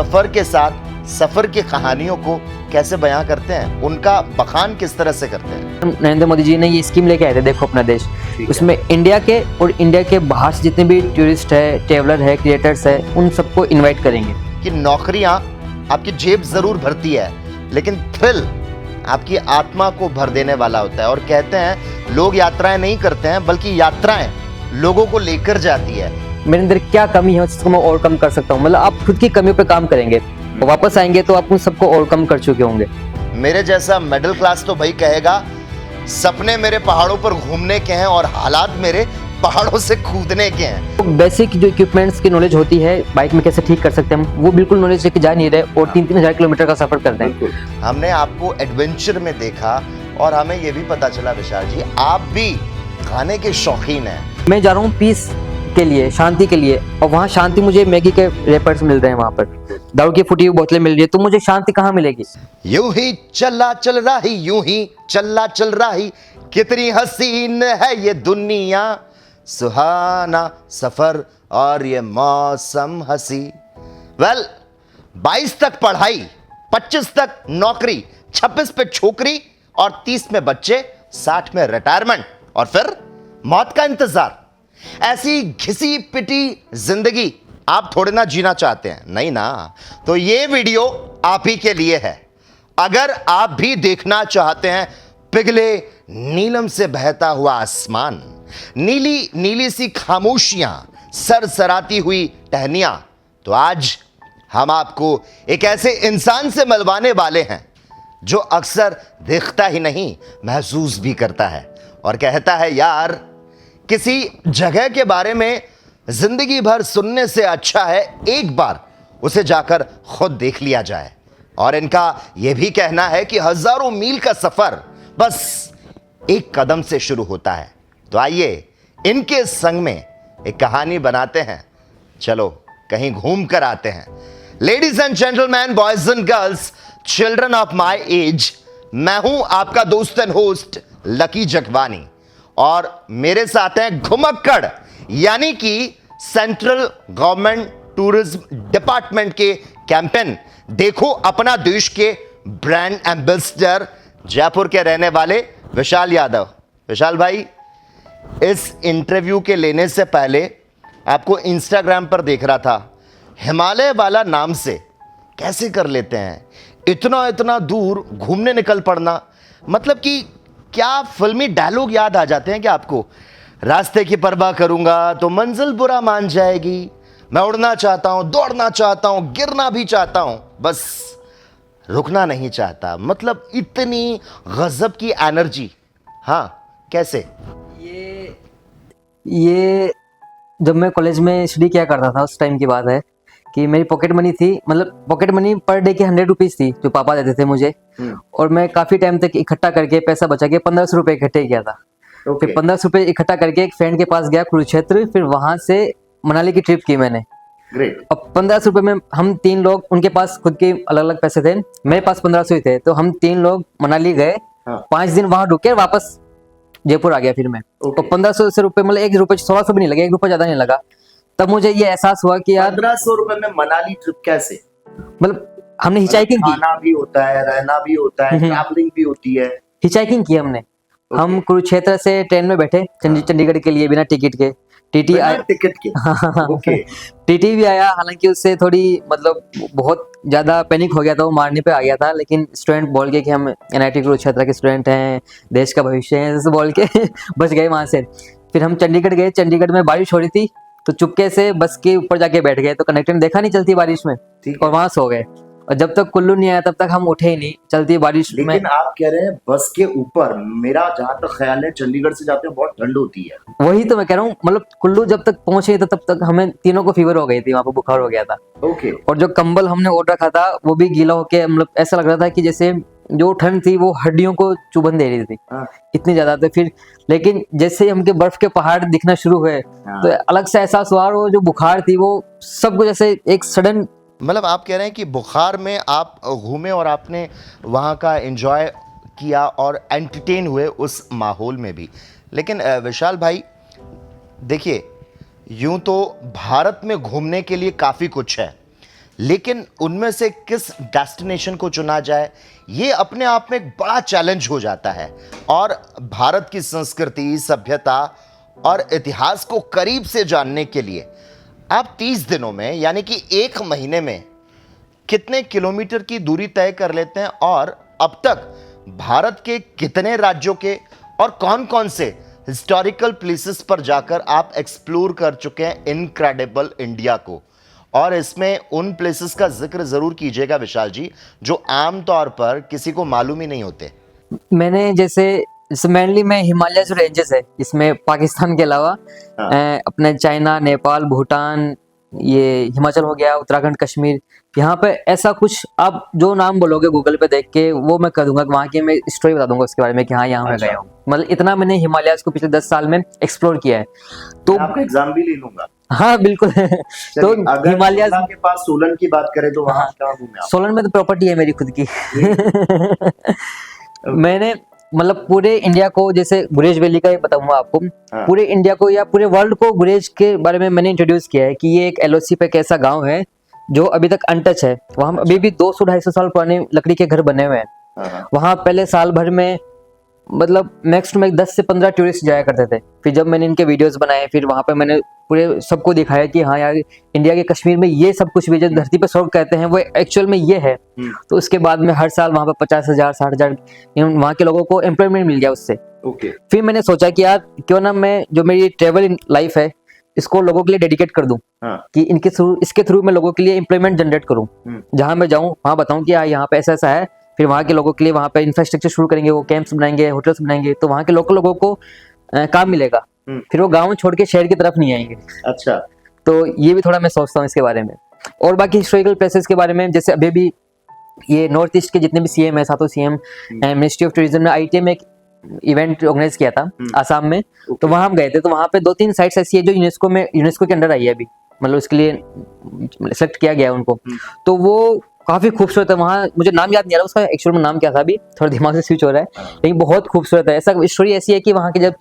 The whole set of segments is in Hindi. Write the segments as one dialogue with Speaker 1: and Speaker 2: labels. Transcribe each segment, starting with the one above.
Speaker 1: सफ़र के साथ सफ़र की कहानियों को कैसे बयां करते हैं, उनका बखान किस तरह से करते हैं।
Speaker 2: नरेंद्र मोदी जी ने ये स्कीम लेके आए थे, देखो अपना देश, उसमें इंडिया के और इंडिया के बाहर से जितने भी टूरिस्ट है, ट्रेवलर है, क्रिएटर्स है, उन सबको इनवाइट करेंगे।
Speaker 1: कि नौकरियां आपकी जेब जरूर भरती है, लेकिन थ्रिल आपकी आत्मा को भर देने वाला होता है। और कहते हैं लोग यात्राएं नहीं करते हैं, बल्कि यात्राएं लोगों को लेकर जाती है।
Speaker 2: मेरे अंदर क्या कमी है जिसको मैं ओवरकम कर सकता हूँ, मतलब आप खुद की कमियों पे काम करेंगे और वापस आएंगे तो आप उन सबको ओवरकम कर चुके होंगे।
Speaker 1: मेरे जैसा मिडिल क्लास तो भाई कहेगा सपने मेरे पहाड़ों पर घूमने के हैं और हालात मेरे पहाड़ों से कूदने के हैं।
Speaker 2: तो बेसिक जो इक्विपमेंट्स की नॉलेज होती है, बाइक में कैसे ठीक कर सकते हैं हम, वो बिल्कुल नॉलेज लेके जा नहीं रहे और 3-3 हज़ार किलोमीटर का सफर कर रहे हैं।
Speaker 1: हमने आपको एडवेंचर में देखा और हमें ये भी पता चला विशाल जी, आप भी खाने के शौकीन हैं।
Speaker 2: मैं जा रहा हूँ पीस के लिए, शांति के लिए, और वहाँ शांति मुझे मैगी के रैपर्स मिल रहे हैं, वहाँ पर दारू की फूटी हुई बोतलें मिल रही है, तो मुझे शांति कहाँ मिलेगी।
Speaker 1: यूं ही चला चल रही, यूं ही चला चल रही, कितनी हसीन है ये दुनिया, सुहाना सफर और ये मौसम हसी। वेल 22 तक पढ़ाई, 25 तक नौकरी, 26 पे छोकरी और 30 में बच्चे, 60 में रिटायरमेंट और फिर मौत का इंतजार। ऐसी घिसी पिटी जिंदगी आप थोड़े ना जीना चाहते हैं, नहीं ना? तो ये वीडियो आप ही के लिए है। अगर आप भी देखना चाहते हैं पिघले नीलम से बहता हुआ आसमान, नीली नीली सी खामोशियां, सरसराती हुई टहनियां, तो आज हम आपको एक ऐसे इंसान से मिलवाने वाले हैं जो अक्सर दिखता ही नहीं, महसूस भी करता है और कहता है यार किसी जगह के बारे में जिंदगी भर सुनने से अच्छा है एक बार उसे जाकर खुद देख लिया जाए। और इनका यह भी कहना है कि हजारों मील का सफर बस एक कदम से शुरू होता है। तो आइए इनके संग में एक कहानी बनाते हैं, चलो कहीं घूम कर आते हैं। Ladies and gentleman, boys and girls, children of my age, मैं हूं आपका दोस्त एंड होस्ट लकी जगवानी और मेरे साथ हैं घुमक्कड़ यानी कि सेंट्रल गवर्नमेंट टूरिज्म डिपार्टमेंट के कैंपेन देखो अपना देश के ब्रांड एम्बेसडर, जयपुर के रहने वाले विशाल यादव। विशाल भाई, इस इंटरव्यू के लेने से पहले आपको इंस्टाग्राम पर देख रहा था, हिमालय वाला नाम से कैसे कर लेते हैं इतना इतना दूर घूमने निकल पड़ना, मतलब कि क्या फिल्मी डायलॉग याद आ जाते हैं क्या आपको? रास्ते की परवाह करूंगा तो मंजिल बुरा मान जाएगी, मैं उड़ना चाहता हूं, दौड़ना चाहता हूं, गिरना भी चाहता हूं, बस रुकना नहीं चाहता। मतलब इतनी गजब की एनर्जी। हाँ, कैसे?
Speaker 2: ये जब मैं कॉलेज में स्टडी किया करता था उस टाइम की बात है कि मेरी पॉकेट मनी थी, मतलब पॉकेट मनी पर डे की 100 रुपीज़ थी जो पापा देते थे मुझे, और मैं काफ़ी टाइम तक इकट्ठा करके पैसा बचा के 1500 रुपये इकट्ठे किया था। फिर 1500 रुपये इकट्ठा करके एक फ्रेंड के पास गया कुरुक्षेत्र, फिर वहां से मनाली की ट्रिप की मैंने।
Speaker 1: ग्रेट।
Speaker 2: अब 1500 रुपये में हम 3 लोग, उनके पास खुद के अलग अलग पैसे थे, मेरे पास 1500 ही थे, तो हम 3 लोग मनाली गए। 5 दिन वहां रुके, वापस जयपुर आ गया फिर मैं। तो 1500 से रुपये, मतलब 1 रुपये, 1600 भी नहीं लगे, 1 रुपया ज्यादा नहीं लगा। तब मुझे ये एहसास हुआ कि यार
Speaker 1: 1500 रुपए में मनाली ट्रिप कैसे?
Speaker 2: मतलब हमने हिचाइकिंग की,
Speaker 1: खाना भी होता है, रहना भी होता है, ट्रैवलिंग भी होती है।
Speaker 2: हिचाइकिंग की हमने। हम कुरुक्षेत्र से ट्रेन में बैठे चंडीगढ़ के लिए बिना टिकट के। टीटी आया,
Speaker 1: टिकट के। ओके।
Speaker 2: टीटी भी आया, हालांकि उससे थोड़ी मतलब बहुत ज्यादा पैनिक हो गया था, वो मारने पे आ गया था, लेकिन स्टूडेंट बोल के कि हम एनआईटी कुरुक्षेत्र के स्टूडेंट हैं, देश का भविष्य है, ऐसे बोल के बच गए वहां से। फिर हम चंडीगढ़ गए, चंडीगढ़ में बारिश हो रही थी तो चुपके से बस के ऊपर जाके बैठ गए, तो कंडक्टर ने देखा नहीं चलती बारिश में, और वहां सो गए। और जब तक कुल्लू नहीं आया तब तक हम उठे ही नहीं, चलती बारिश में।
Speaker 1: लेकिन आप कह रहे हैं बस के ऊपर, मेरा जहां तक ख्याल है चंडीगढ़ से जाते हैं बहुत ठंड होती है।
Speaker 2: वही तो मैं कह रहा हूँ, मतलब कुल्लू जब तक पहुंचे तो तब तक हमें तीनों को फीवर हो गई थी, वहां पर बुखार हो गया था।
Speaker 1: ओके।
Speaker 2: और जो कंबल हमने ओढ़ रखा था वो भी गीला होके, मतलब ऐसा लग रहा था कि जैसे जो ठंड थी वो हड्डियों को चुभन दे रही थी, इतनी ज्यादा। तो फिर लेकिन जैसे ही हमके बर्फ के पहाड़ दिखना शुरू हुए तो अलग से एहसास हुआ, और वो जो बुखार थी वो सब कुछ जैसे एक सडन। मतलब आप कह रहे हैं कि बुखार में आप घूमे और आपने वहाँ का एंजॉय किया और एंटरटेन हुए उस माहौल में भी। लेकिन विशाल भाई देखिए, यूं तो भारत में घूमने के लिए काफ़ी कुछ है,
Speaker 1: लेकिन उनमें से किस डेस्टिनेशन को चुना जाए, ये अपने आप में एक बड़ा चैलेंज हो जाता है। और भारत की संस्कृति, सभ्यता और इतिहास को करीब से जानने के लिए आप 30 दिनों में यानी कि 1 महीने में कितने किलोमीटर की दूरी तय कर लेते हैं, और अब तक भारत के कितने राज्यों के और कौन कौन से हिस्टोरिकल प्लेसेस पर जाकर आप एक्सप्लोर कर चुके हैं इनक्रेडिबल इंडिया को। और इसमें उन प्लेसेस का जिक्र जरूर कीजिएगा विशाल जी, जो आम तौर पर किसी को मालूम ही नहीं होते।
Speaker 2: मैंने जैसे मेनली मैं हिमालय जो रेंजेस है इसमें पाकिस्तान के अलावा अपने चाइना, नेपाल, भूटान, ये हिमाचल हो गया, उत्तराखंड, कश्मीर, यहाँ पे ऐसा कुछ आप जो नाम बोलोगे गूगल पे देख के वो मैं कर दूंगा, वहाँ की मैं स्टोरी बता दूंगा उसके बारे में कि हाँ यहाँ मैं गया हूँ। मतलब इतना मैंने हिमालयाज को पिछले 10 साल में एक्सप्लोर किया है। तो
Speaker 1: आपका एग्जाम भी ले लूंगा।
Speaker 2: हाँ बिल्कुल। तो हिमालयाज
Speaker 1: के पास सोलन की बात करें तो वहाँ क्या घूमे आप?
Speaker 2: सोलन में तो प्रॉपर्टी है मेरी खुद की। मैंने मतलब पूरे इंडिया को, जैसे गुरेज वैली का ही बताऊंगा आपको, पूरे इंडिया को या पूरे वर्ल्ड को गुरेज के बारे में मैंने इंट्रोड्यूस किया है कि ये एक एलओसी पे कैसा गांव है जो अभी तक अनटच है। वहां अभी भी 200-250 साल पुराने लकड़ी के घर बने हुए हैं। वहां पहले साल भर में मतलब मैक्स टू मैक्स 10 से 15 टूरिस्ट जाया करते थे। फिर जब मैंने इनके वीडियोस बनाए, फिर वहां पे मैंने पूरे सबको दिखाया कि हाँ यार इंडिया के कश्मीर में ये सब कुछ भी जो धरती पर स्वर्ग कहते हैं वो एक्चुअल में ये है। तो उसके बाद में हर साल वहां पर 50,000 60,000 वहां के लोगों को एम्प्लॉयमेंट मिल गया उससे। फिर मैंने सोचा कि यार क्यों ना मैं जो मेरी ट्रेवल लाइफ है इसको लोगों के लिए डेडिकेट कर दूं, कि इसके थ्रू मैं लोगों के लिए एम्प्लॉयमेंट जनरेट करूं। जहां मैं जाऊं वहां बताऊं कि यहाँ पे ऐसा ऐसा है, फिर वहां के लोगों के लिए वहां पे इंफ्रास्ट्रक्चर शुरू करेंगे, वो कैंप्स बनाएंगे, होटल्स बनाएंगे, तो वहां के लोकल लोगों को काम मिलेगा। फिर वो गांव छोड़ के शहर की तरफ नहीं आएंगे।
Speaker 1: अच्छा,
Speaker 2: तो ये भी थोड़ा मैं सोचता हूँ इसके बारे में। और बाकी हिस्टोरिकल प्लेसेस के बारे में, जैसे अभी भी ये नॉर्थ ईस्ट के जितने भी सीएम है, सातों सीएम, मिनिस्ट्री ऑफ टूरिज्म ने ITA में एक इवेंट ऑर्गेनाइज किया था आसाम में। तो वहां हम गए थे, तो वहां पे 2-3 साइट्स ऐसी है जो यूनेस्को के अंडर आई है अभी, मतलब उसके लिए सेलेक्ट किया गया उनको। तो वो काफी खूबसूरत है। वहाँ मुझे नाम याद नहीं आ रहा उसका एक्चुअल में नाम क्या था, अभी थोड़ा दिमाग से स्विच हो रहा है, लेकिन बहुत खूबसूरत है। ऐसा स्टोरी ऐसी है कि वहाँ के जब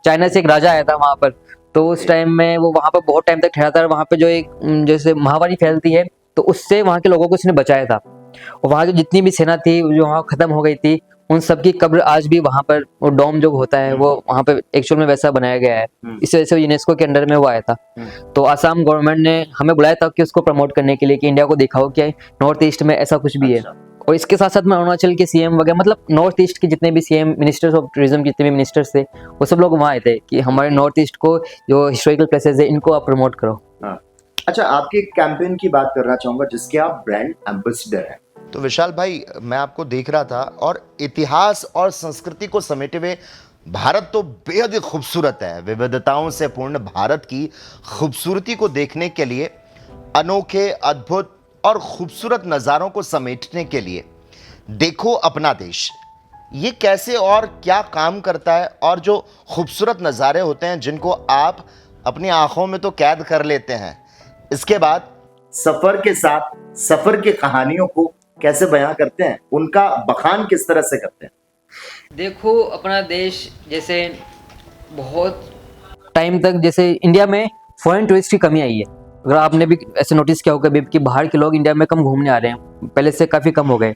Speaker 2: चाइना से एक राजा आया था वहाँ पर, तो उस टाइम में वो वहाँ पर बहुत टाइम तक ठहरा था। वहाँ पे जो एक जैसे महामारी फैलती है तो उससे वहाँ के लोगों को उसने बचाया था। और वहाँ की जितनी भी सेना थी जो वहाँ खत्म हो गई थी, उन सबकी कब्र आज भी वहाँ पर, वो डोम जो होता है वो वहाँ पे एक्चुअल में वैसा बनाया गया है। इस वजह से यूनेस्को के अंडर में वो आया था। तो आसाम गवर्नमेंट ने हमें बुलाया था कि उसको प्रमोट करने के लिए, कि इंडिया को दिखाओ कि नॉर्थ ईस्ट में ऐसा कुछ भी है। और इसके साथ साथ में अरुणाचल के सीएम वगैरह, मतलब नॉर्थ ईस्ट के जितने भी सीएम, मिनिस्टर्स ऑफ टूरिज्म जितने भी मिनिस्टर्स थे, वो सब लोग वहाँ आए थे कि हमारे नॉर्थ ईस्ट को जो हिस्टोरिकल प्लेसेस है इनको आप प्रमोट करो।
Speaker 1: अच्छा, आपके कैंपेन की बात करना चाहूंगा जिसके आप ब्रांड एम्बेसडर हैं। तो विशाल भाई, मैं आपको देख रहा था और इतिहास और संस्कृति को समेटे हुए भारत तो बेहद ही खूबसूरत है। विविधताओं से पूर्ण भारत की खूबसूरती को देखने के लिए, अनोखे, अद्भुत और खूबसूरत नज़ारों को समेटने के लिए देखो अपना देश, ये कैसे और क्या काम करता है, और जो खूबसूरत नज़ारे होते हैं जिनको आप अपनी आंखों में तो कैद कर लेते हैं, इसके बाद सफर के साथ सफर की कहानियों को कैसे बयां करते हैं, उनका बखान किस तरह से करते हैं।
Speaker 2: देखो अपना देश, जैसे बहुत टाइम तक जैसे इंडिया में फॉरेन टूरिस्ट की कमी आई है। अगर आपने भी ऐसे नोटिस किया होगा कि बाहर के लोग इंडिया में कम घूमने आ रहे हैं, पहले से काफी कम हो गए।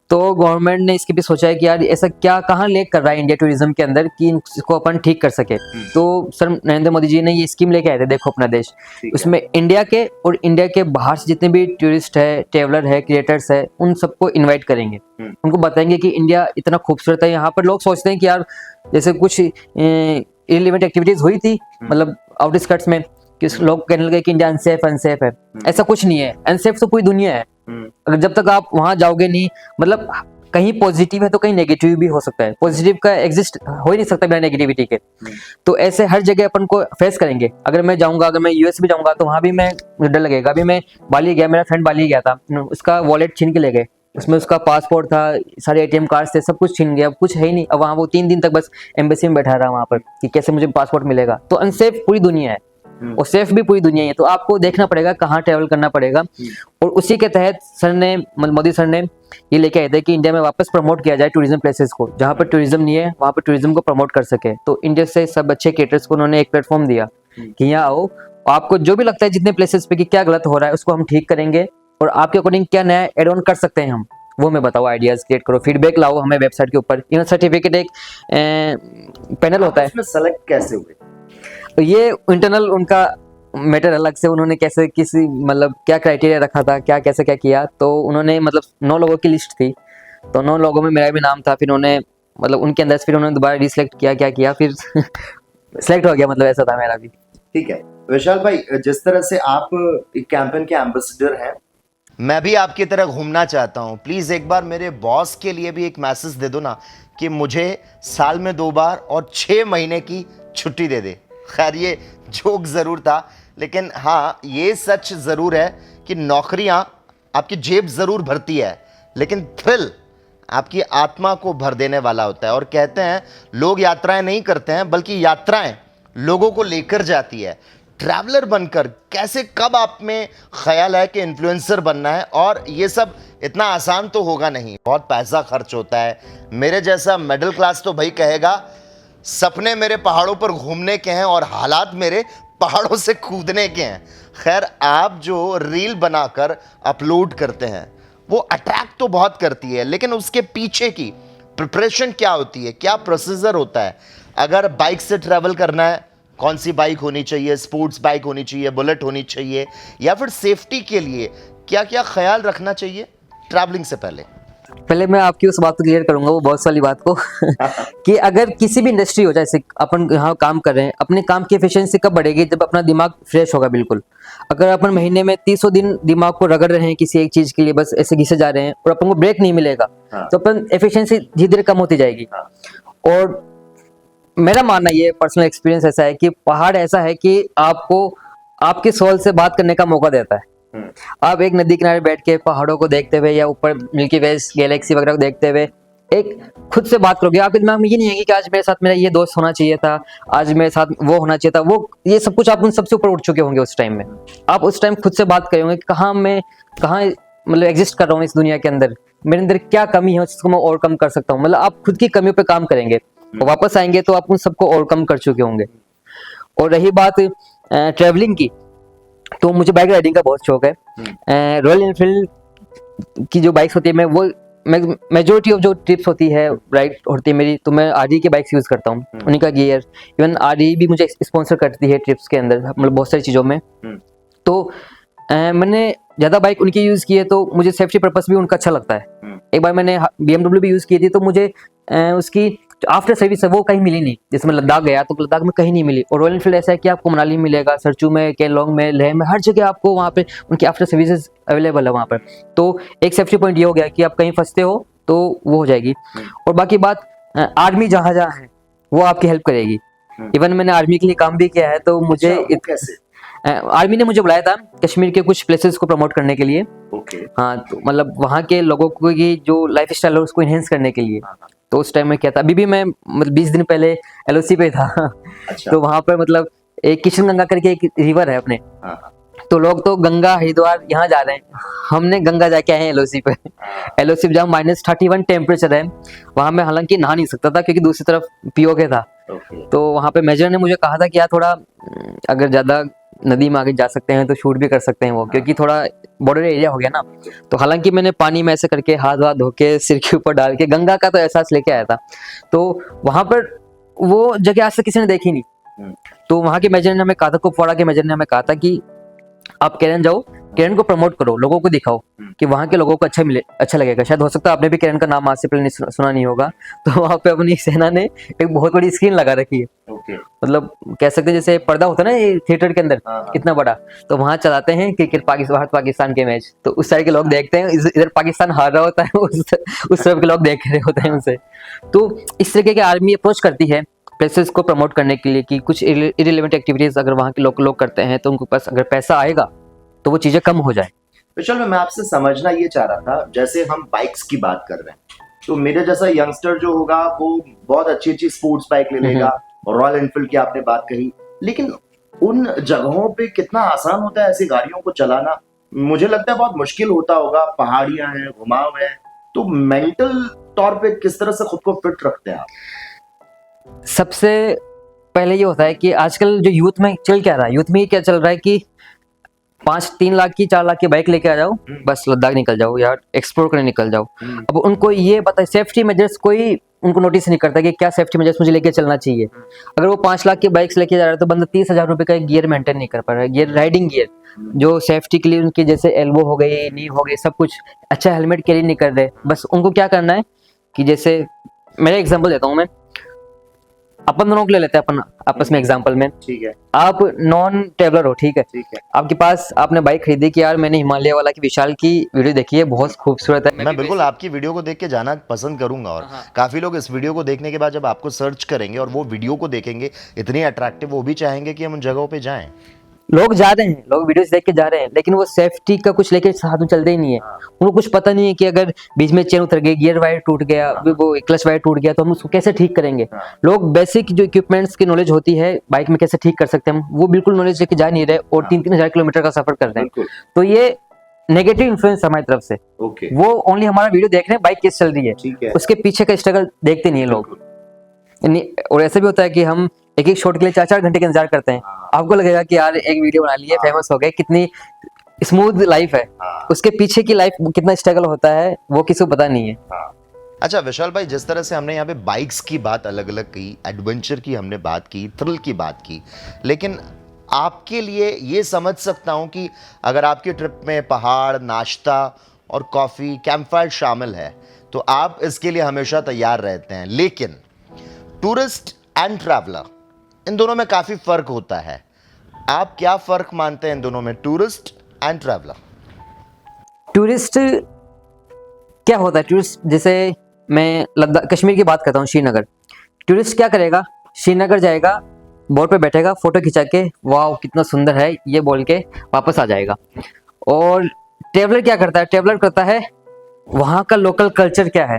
Speaker 2: तो गवर्नमेंट ने इसके भी सोचा है कि यार ऐसा क्या कहाँ लेक कर रहा है इंडिया टूरिज्म के अंदर कि इसको अपन ठीक कर सके। तो सर नरेंद्र मोदी जी ने ये स्कीम लेके आए थे, देखो अपना देश। उसमें इंडिया के और इंडिया के बाहर से जितने भी टूरिस्ट है, ट्रेवलर है, क्रिएटर्स है, उन सबको इन्वाइट करेंगे। उनको बताएंगे कि इंडिया इतना खूबसूरत है। यहाँ पर लोग सोचते हैं कि यार जैसे कुछ इररिलेवेंट एक्टिविटीज हुई थी मतलब आउटस्कर्ट्स में, कि लोग कहने लगे कि इंडिया अनसेफ है। ऐसा कुछ नहीं है, अनसेफ तो पूरी दुनिया है। अगर जब तक आप वहां जाओगे नहीं, मतलब कहीं पॉजिटिव है तो कहीं नेगेटिव भी हो सकता है। पॉजिटिव का एग्जिस्ट हो ही नहीं सकता बिना नेगेटिविटी के। तो ऐसे हर जगह अपन को फेस करेंगे। अगर मैं जाऊंगा, अगर मैं यूएस भी जाऊंगा तो वहां भी मैं डर लगेगा। अभी मैं बाली गया, मेरा फ्रेंड बाली गया था, उसका वॉलेट छीन के ले गए, उसमें उसका पासपोर्ट था, सारे ATM कार्ड्स थे, सब कुछ छीन गया, कुछ है ही नहीं। अब वहाँ वो 3 दिन तक बस एम्बेसी में बैठा रहा वहां पर कि कैसे मुझे पासपोर्ट मिलेगा। तो अनसेफ पूरी दुनिया है और सेफ भी पूरी दुनिया है। तो आपको देखना पड़ेगा कहाँ ट्रेवल करना पड़ेगा। और उसी के तहत सर ने, मोदी सर ने ये लेके आए थे कि इंडिया में वापस प्रमोट किया जाए टूरिज्म प्लेसेस को। जहाँ पर टूरिज्म नहीं है वहाँ पर टूरिज्म को प्रमोट कर सके। तो इंडिया से सब अच्छे क्रिएटर्स को उन्होंने एक प्लेटफॉर्म दिया कि यहाँ आओ, आपको जो भी लगता है जितने प्लेसेस पे कि क्या गलत हो रहा है उसको हम ठीक करेंगे और आपके अकॉर्डिंग क्या नया एड ऑन कर सकते हैं हम, वो मैं बताओ, आइडियाज क्रिएट करो, फीडबैक लाओ हमें वेबसाइट के ऊपर। इन सर्टिफिकेट एक पैनल होता है,
Speaker 1: इसमें सेलेक्ट कैसे हुए?
Speaker 2: ये इंटरनल उनका मैटर अलग से, उन्होंने कैसे किसी मतलब क्या क्राइटेरिया रखा था, क्या कैसे क्या किया, तो उन्होंने मतलब 9 लोगों की लिस्ट थी, तो 9 लोगों में मेरा भी नाम था, फिर उन्होंने मतलब उनके अंदर से फिर उन्होंने दोबारा रिसिलेक्ट किया, क्या किया, फिर सिलेक्ट हो गया, मतलब ऐसा था मेरा भी।
Speaker 1: ठीक है विशाल भाई, जिस तरह से आप एक कैंपेन के एम्बेसडर हैं, मैं भी आपकी तरह घूमना चाहता हूं। प्लीज एक बार मेरे बॉस के लिए भी एक मैसेज दे दो ना कि मुझे साल में 2 बार और 6 महीने की छुट्टी दे दे। खैर ये जोक जरूर था, लेकिन हाँ ये सच जरूर है कि नौकरियां आपकी जेब जरूर भरती है, लेकिन थ्रिल आपकी आत्मा को भर देने वाला होता है। और कहते हैं लोग यात्राएं नहीं करते हैं, बल्कि यात्राएं लोगों को लेकर जाती है। ट्रैवलर बनकर कैसे कब आप में ख्याल है कि इन्फ्लुएंसर बनना है, और ये सब इतना आसान तो होगा नहीं, बहुत पैसा खर्च होता है। मेरे जैसा मिडिल क्लास तो भाई कहेगा सपने मेरे पहाड़ों पर घूमने के हैं और हालात मेरे पहाड़ों से कूदने के हैं। खैर आप जो रील बनाकर अपलोड करते हैं वो अट्रैक्ट तो बहुत करती है, लेकिन उसके पीछे की प्रिपरेशन क्या होती है, क्या प्रोसीजर होता है? अगर बाइक से ट्रैवल करना है, कौन सी बाइक होनी चाहिए? स्पोर्ट्स बाइक होनी चाहिए, बुलेट होनी चाहिए, या फिर सेफ्टी के लिए क्या क्या ख्याल रखना चाहिए ट्रैवलिंग से पहले?
Speaker 2: पहले मैं आपकी उस बात को क्लियर करूंगा, वो बहुत वाली बात को कि अगर किसी भी इंडस्ट्री हो, जैसे अपन यहाँ काम कर रहे हैं, अपने काम की एफिशिएंसी कब बढ़ेगी? जब अपना दिमाग फ्रेश होगा बिल्कुल। अगर अपन महीने में 300 दिन दिमाग को रगड़ रहे हैं किसी एक चीज के लिए, बस ऐसे घिसे जा रहे हैं और अपन को ब्रेक नहीं मिलेगा, तो अपन एफिशिएंसी धीरे धीरे कम होती जाएगी। और मेरा मानना ये पर्सनल एक्सपीरियंस ऐसा है कि पहाड़ ऐसा है कि आपको आपके सोल से बात करने का मौका देता है। आप एक नदी किनारे बैठ के पहाड़ों को देखते हुए या ऊपर मिल्की वे गैलेक्सी वगैरह को देखते हुए एक खुद से बात करोगे, आपके दिमाग में ये नहीं है कि आज मेरे साथ मेरा ये दोस्त होना चाहिए था, आज मेरे साथ वो होना चाहिए था, वो ये सब कुछ आप उन सबसे ऊपर उठ चुके होंगे उस टाइम में। आप उस टाइम खुद से बात करेंगे कि कहाँ मतलब एग्जिस्ट कर रहा हूँ इस दुनिया के अंदर, मेरे अंदर क्या कमी है जिसको मैं ओवरकम कर सकता हूँ। मतलब आप खुद की कमियों पे काम करेंगे और वापस आएंगे तो आप उन सबको ओवरकम कर चुके होंगे। और रही बात ट्रैवलिंग की, तो मुझे बाइक राइडिंग का बहुत शौक है। रॉयल एनफील्ड की जो बाइक्स होती है, मैं वो मेजोरिटी ऑफ जो ट्रिप्स होती है राइड होती है मेरी, तो मैं आरडी के बाइक्स यूज करता हूँ, उन्हीं का गियर। इवन आरडी भी मुझे स्पॉन्सर करती है ट्रिप्स के अंदर, मतलब बहुत सारी चीज़ों में। तो मैंने ज़्यादा बाइक उनकी यूज़ की है, तो मुझे सेफ्टी पर्पस भी उनका अच्छा लगता है। एक बार मैंने BMW भी यूज़ की थी, तो मुझे उसकी आफ्टर सर्विस है वो कहीं मिली नहीं। जैसे मैं लद्दाख गया तो लद्दाख में कहीं नहीं मिली। और रॉयल एनफील्ड ऐसा है कि आपको मनाली में मिलेगा, सरचू में, केलोंग में, लेह में, हर जगह आपको वहाँ पे उनकी आफ्टर सर्विसेज अवेलेबल है वहाँ पर। तो एक सेफ्टी पॉइंट ये हो गया कि आप कहीं फंसते हो तो वो हो जाएगी। और बाकी बात आर्मी जहाँ जहाँ है वो आपकी हेल्प करेगी। इवन मैंने आर्मी के लिए काम भी किया है, तो मुझे आर्मी ने मुझे बुलाया था कश्मीर के कुछ प्लेसेस को प्रमोट करने के लिए। हाँ, तो मतलब वहाँ के लोगों को की जो लाइफ स्टाइल है उसको इनहेंस करने के लिए। तो उस टाइम में क्या था, अभी भी मैं मतलब 20 दिन पहले LOC पे था। अच्छा। तो वहाँ पर मतलब एक किशन गंगा करके एक रिवर है अपने, तो लोग तो गंगा हरिद्वार यहाँ जा रहे हैं, हमने गंगा जाके आए हैं LOC पे। LOC पे जहाँ -31 टेम्परेचर है, वहाँ मैं हालांकि नहा नहीं सकता था क्योंकि दूसरी तरफ POK था। तो वहाँ पे मेजर ने मुझे कहा था कि यार थोड़ा अगर ज्यादा नदी में आगे जा सकते हैं तो शूट भी कर सकते हैं वो, क्योंकि थोड़ा बॉर्डर एरिया हो गया ना। तो हालांकि मैंने पानी में ऐसे करके हाथ वाथ धो के सिर के ऊपर डाल के गंगा का तो एहसास लेके आया था। तो वहां पर वो जगह आज तक किसी ने देखी नहीं। तो वहां के मेजर ने हमें कहा था, कुपवाड़ा के मेजर ने हमें कहा था कि आप केरन जाओ, केरन को प्रमोट करो, लोगों को दिखाओ कि वहाँ के लोगों को अच्छा लगेगा। शायद हो सकता है आपने भी केरन का नाम आज से पहले सुना नहीं होगा। तो वहाँ पे अपनी सेना ने एक बहुत बड़ी स्क्रीन लगा रखी है। मतलब कह सकते हैं जैसे पर्दा होता है ना ये थिएटर के अंदर, इतना बड़ा, तो वहाँ चलाते हैं क्रिकेट भारत पाकिस्तान के मैच। तो उस साइड के लोग देखते हैं, इधर पाकिस्तान हार रहा होता है, उस तरफ के लोग देख रहे होते हैं उनसे। तो इस तरीके की आर्मी अप्रोच करती है प्लेसेस को प्रमोट करने के लिए कि कुछ इररिलेवेंट एक्टिविटीज अगर वहाँ के लोग करते हैं तो उनके पास अगर पैसा आएगा तो वो चीजें कम हो जाए।
Speaker 1: विशाल मैं आपसे समझना ये चाह रहा था, जैसे हम बाइक्स की बात कर रहे हैं, तो मेरे जैसा यंगस्टर जो होगा वो बहुत अच्छी स्पोर्ट्स बाइक ले लेगा, और रॉयल एनफील्ड की आपने बात कही, लेकिन उन जगहों पे कितना आसान होता है ऐसी गाड़ियों को चलाना? मुझे लगता है बहुत मुश्किल होता होगा, पहाड़ियां हैं, घुमाव है, तो मेंटल तौर पे किस तरह से खुद को फिट रखते हैं आप?
Speaker 2: सबसे पहले ये होता है कि आजकल जो यूथ में चल क्या रहा है, यूथ में क्या चल रहा है कि 3 लाख की 4 लाख की बाइक लेके आ जाओ, बस लद्दाख निकल जाओ यार, एक्सप्लोर करने निकल जाओ। अब उनको ये पता, सेफ्टी मेजर्स कोई उनको नोटिस नहीं करता कि क्या सेफ्टी मेजर्स मुझे लेके चलना चाहिए। अगर वो 5 लाख की बाइक्स लेके जा रहा है तो बंदा 30,000 रुपए का गियर मेंटेन नहीं कर पा रहा है, गियर, राइडिंग गियर जो सेफ्टी के लिए उनकी, जैसे एल्बो हो गई, नी हो गई, सब कुछ अच्छा हेलमेट कैरी नहीं कर रहे। बस उनको क्या करना है कि जैसे मेरा एग्जांपल देता हूँ मैं, अपन दोनों को ले लेते हैं अपन आपस में एग्जांपल में।
Speaker 1: ठीक है।
Speaker 2: आप नॉन ट्रेवलर हो, ठीक है,
Speaker 1: ठीक है।
Speaker 2: आपके पास, आपने बाइक खरीदी कि यार मैंने हिमालय वाला की विशाल की वीडियो देखी है, बहुत खूबसूरत है।
Speaker 1: मैं बिल्कुल आपकी वीडियो को देख के जाना पसंद करूंगा, और काफी लोग इस वीडियो को देखने के बाद जब आपको सर्च करेंगे और वो वीडियो को देखेंगे इतनी अट्रैक्टिव, वो भी चाहेंगे कि हम उन जगहों पे जाएं।
Speaker 2: लोग जा रहे हैं, लोग वीडियोस देख के जा रहे हैं, लेकिन वो सेफ्टी का कुछ लेके साथ में चलते ही नहीं है। उनको कुछ पता नहीं है कि अगर बीच में चेन उतर गई, गियर वायर टूट गया, वो क्लच वायर टूट गया, तो हम उसको कैसे ठीक करेंगे। लोग बेसिक जो इक्विपमेंट्स की नॉलेज होती है बाइक में कैसे ठीक कर सकते हैं हम, वो बिल्कुल नॉलेज लेके जा नहीं रहे और 3-3 हजार किलोमीटर का सफर कर रहे हैं। तो ये नेगेटिव इन्फ्लुएंस हमारी तरफ से। वो ओनली हमारा वीडियो देख रहे हैं, बाइक कैसे चल रही है, उसके पीछे का स्ट्रगल देखते नहीं है लोग। और ऐसा भी होता है कि हम एक एक शॉट के लिए 4-4 घंटे का इंतजार करते हैं। आपको लगेगा कि यार एक वीडियो बना ली है, फेमस हो गए, कितनी स्मूथ लाइफ है, उसके पीछे की लाइफ कितना स्ट्रगल होता है वो किसी को पता नहीं है।
Speaker 1: अच्छा विशाल भाई, जिस तरह से हमने यहाँ पे बाइक्स की बात अलग अलग की, एडवेंचर की हमने बात की, थ्रिल की बात की, लेकिन आपके लिए ये समझ सकता हूँ कि अगर आपकी ट्रिप में पहाड़, नाश्ता और कॉफ़ी, कैंप फायर शामिल है तो आप इसके लिए हमेशा तैयार रहते हैं। लेकिन टूरिस्ट एंड ट्रैवलर, इन दोनों में काफ़ी फ़र्क होता है। आप क्या फ़र्क मानते हैं इन दोनों में, टूरिस्ट एंड ट्रैवलर?
Speaker 2: टूरिस्ट क्या होता है, टूरिस्ट जैसे मैं लद्दाख, कश्मीर की बात करता हूँ, श्रीनगर। टूरिस्ट क्या करेगा, श्रीनगर जाएगा, बोट पे बैठेगा, फोटो खिंचा के वाह कितना सुंदर है ये बोल के वापस आ जाएगा। और ट्रैवलर क्या करता है, ट्रैवलर करता है वहाँ का लोकल कल्चर क्या है,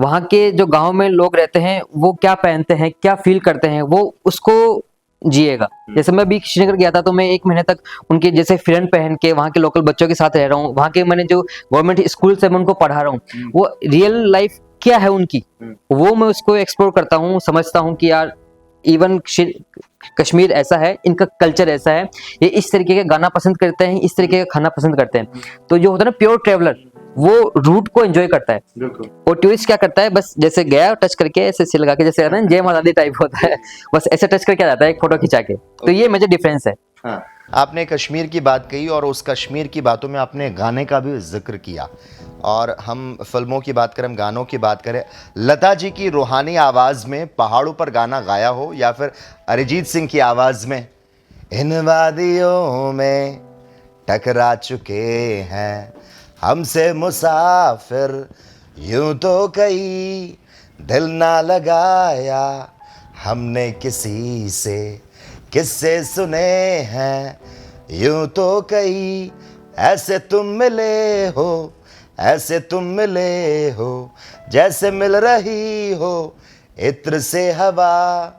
Speaker 2: वहाँ के जो गांव में लोग रहते हैं वो क्या पहनते हैं, क्या फील करते हैं, वो उसको जिएगा। जैसे मैं भी श्रीनगर गया था तो मैं 1 महीने तक उनके जैसे फिरन पहन के वहाँ के लोकल बच्चों के साथ रह रहा हूँ। वहाँ के मैंने जो गवर्नमेंट स्कूल से मैं उनको पढ़ा रहा हूँ, वो रियल लाइफ क्या है उनकी, वो मैं उसको एक्सप्लोर करता हूँ, समझता हूँ कि यार इवन कश्मीर ऐसा है, इनका कल्चर ऐसा है, ये इस तरीके का गाना पसंद करते हैं, इस तरीके का खाना पसंद करते हैं। तो जो होता है ना प्योर ट्रेवलर, वो रूट को एंजॉय करता है। और टूरिस्ट क्या करता है, बस जैसे गया टच करके ऐसे सिल लगा के, जैसे ना जय माता दी टाइप होता है, बस ऐसे टच करके आ जाता है एक फोटो खिंचा के। तो ये मेजर डिफरेंस है।
Speaker 1: हाँ। आपने कश्मीर की बात कही और उस कश्मीर की बातों में आपने गाने का भी जिक्र किया, और हम फिल्मों की बात करें, हम गानों की बात करें, लता जी की रूहानी आवाज़ में पहाड़ों पर गाना गाया हो या फिर अरिजीत सिंह की आवाज़ में इन वादियों में टकरा चुके हैं हमसे मुसाफिर, यूं तो कहीं दिल ना लगाया हमने किसी से, किससे सुने हैं यूं तो कहीं, ऐसे तुम मिले हो, ऐसे तुम मिले हो, जैसे मिल रही हो इत्र से हवा।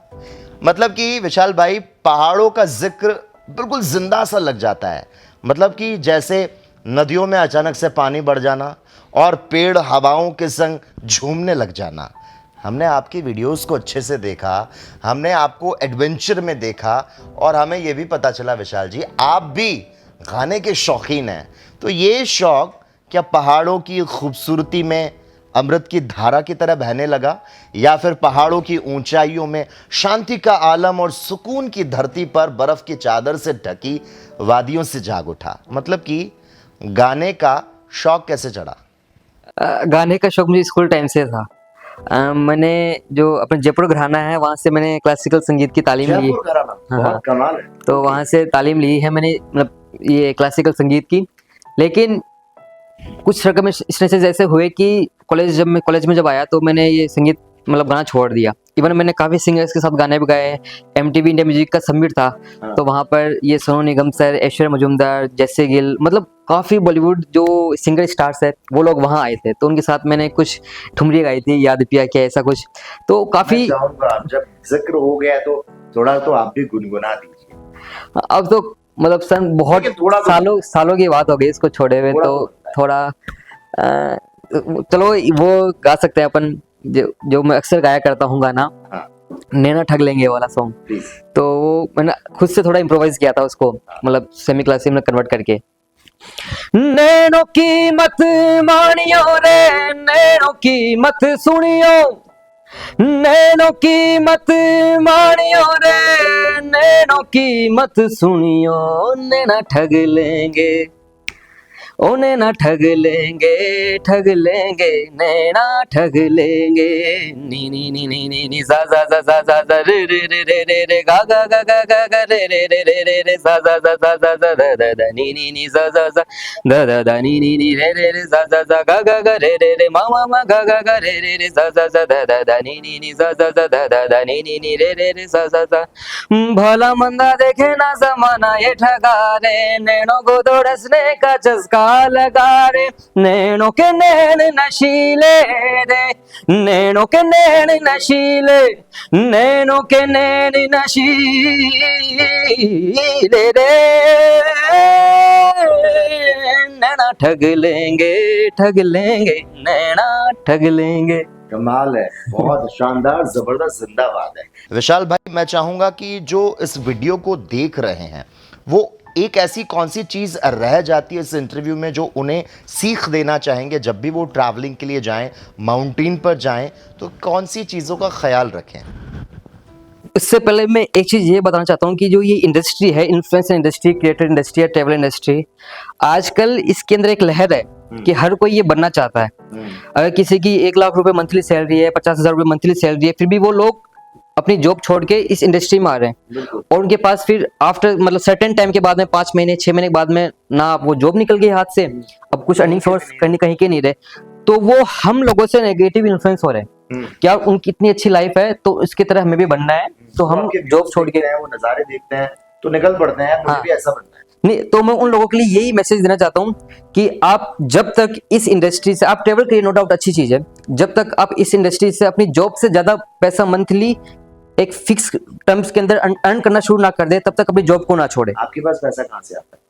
Speaker 1: मतलब कि विशाल भाई, पहाड़ों का जिक्र बिल्कुल जिंदा सा लग जाता है। मतलब कि जैसे नदियों में अचानक से पानी बढ़ जाना और पेड़ हवाओं के संग झूमने लग जाना। हमने आपकी वीडियोस को अच्छे से देखा, हमने आपको एडवेंचर में देखा, और हमें ये भी पता चला विशाल जी आप भी गाने के शौकीन हैं। तो ये शौक क्या पहाड़ों की खूबसूरती में अमृत की धारा की तरह बहने लगा, या फिर पहाड़ों की ऊंचाइयों में शांति का आलम और सुकून की धरती पर बर्फ की चादर से ढकी वादियों से जाग उठा? मतलब कि गाने का शौक कैसे चढ़ा?
Speaker 2: गाने का शौक मुझे स्कूल टाइम से था। मैंने जो अपने जयपुर घराना है वहाँ से मैंने क्लासिकल संगीत की तालीम ली। हाँ,
Speaker 1: कमाल है।
Speaker 2: तो वहाँ से तालीम ली है मैंने, मतलब ये क्लासिकल संगीत की। लेकिन कुछ रकम इंस्टेंसेस ऐसे हुए कि कॉलेज में जब आया तो मैंने ये संगीत मतलब गाना छोड़ दिया। इवन मैंने काफ़ी सिंगर्स के साथ गाने भी गाए। MTV इंडिया म्यूजिक का समिट था, तो वहाँ पर ये सोनू निगम सर, ऐश्वर्या मजूमदार, जैसे गिल, मतलब काफ़ी बॉलीवुड जो सिंगर स्टार्स है वो लोग वहाँ आए थे। तो उनके साथ मैंने कुछ ठुमरी गाई थी, याद पिया क्या, ऐसा कुछ। तो काफ़ी,
Speaker 1: जब जिक्र हो गया तो थोड़ा तो आप भी गुनगुना दीजिए।
Speaker 2: अब तो मतलब सन बहुत सालों की बात हो गई इसको छोड़े हुए, तो थोड़ा चलो वो गा सकते हैं अपन। जो मैं अक्सर गाया करता हूँ गाना, नैना ठग लेंगे वाला सॉन्ग।
Speaker 1: प्लीज।
Speaker 2: तो वो मैंने खुद से थोड़ा इम्प्रोवाइज किया था उसको, मतलब सेमी क्लासिक में कन्वर्ट करके। नैनो की मत मानियो रे, नैनो की मत सुनियो, नैनो की मत मानियो रे, नैनो की मत सुनियो, नैना ठग लेंगे, ओ नैना ठग लेंगे, नैना ठग लेंगे। नी नी नी नी नी नी सा सा सा सा सा सा रे रे रे रे रे रे गा गा गा गा गा गा रे रे रे रे रे रे सा सा सा सा सा सा दा दा दा नी नी नी सा सा सा दा दा दा नी नी नी रे रे रे सा सा सा गा गा गा रे रे रे मा मा मा गा गा गा रे रे रे सा सा सा दा दा दा नी नी नी सा सा सा दा दा दा नी नी नी रे रे रे सा सा सा। भला मंदा देखे ना जमाना ये ठगा रे, नैनों को तो डसने का चस्का लगा रे, नैनों के नैन नशीले रे, नैनों के नैन नशीले, नैनों के नैन नशीले रे, नैना ठग लेंगे, नैना ठग लेंगे।
Speaker 1: कमाल है, बहुत शानदार, जबरदस्त, जिंदाबाद है। विशाल भाई, मैं चाहूंगा कि जो इस वीडियो को देख रहे हैं वो एक ऐसी कौन सी चीज़ रह जाती है इस इंटरव्यू में जो उन्हें सीख देना चाहेंगे जब भी वो ट्रैवलिंग के लिए जाएं, माउंटेन पर जाएं, तो कौन सी चीज़ों का ख्याल रखें?
Speaker 2: इससे पहले मैं एक चीज़ ये बताना चाहता हूँ कि जो ये इंडस्ट्री है, इन्फ्लुएंसर इंडस्ट्री, क्रिएटर इंडस्ट्री या ट्रैवल इंडस्ट्री, आजकल इसके अंदर एक लहर है कि हर कोई ये बनना चाहता है। अगर किसी की 1 लाख रुपए मंथली सैलरी है, 50,000 रुपए मंथली सैलरी है, फिर भी वो लोग अपनी जॉब छोड़ के इस इंडस्ट्री में आ रहे हैं, और उनके पास फिर आफ्टर मतलब सर्टेन टाइम के बाद में 5 महीने 6 महीने के बाद में ना वो जॉब निकल गई हाथ से, अब कुछ अर्निंग सोर्स करने कहीं के नहीं रहे, तो वो हम लोगों से नेगेटिव इन्फ्लुएंस हो रहे हैं। क्या उनकी इतनी अच्छी लाइफ है तो इसकी तरह हमें भी बनना है, तो हम जॉब छोड़ के
Speaker 1: वो नज़ारे देखते हैं तो निकल पड़ते हैं, मुझे भी ऐसा बनना है।
Speaker 2: नहीं, तो मैं उन लोगों के लिए यही मैसेज देना चाहता हूँ कि आप जब तक इस इंडस्ट्री से आप ट्रेवल करिए, नो डाउट अच्छी चीज है, जब तक आप इस इंडस्ट्री से अपनी जॉब से ज्यादा पैसा मंथली एक फिक्स टर्म्स के अंदर अर्न करना शुरू ना कर दे, तब तक अपनी जॉब को ना छोड़े।
Speaker 1: आपके पास पैसा कहाँ से आता है?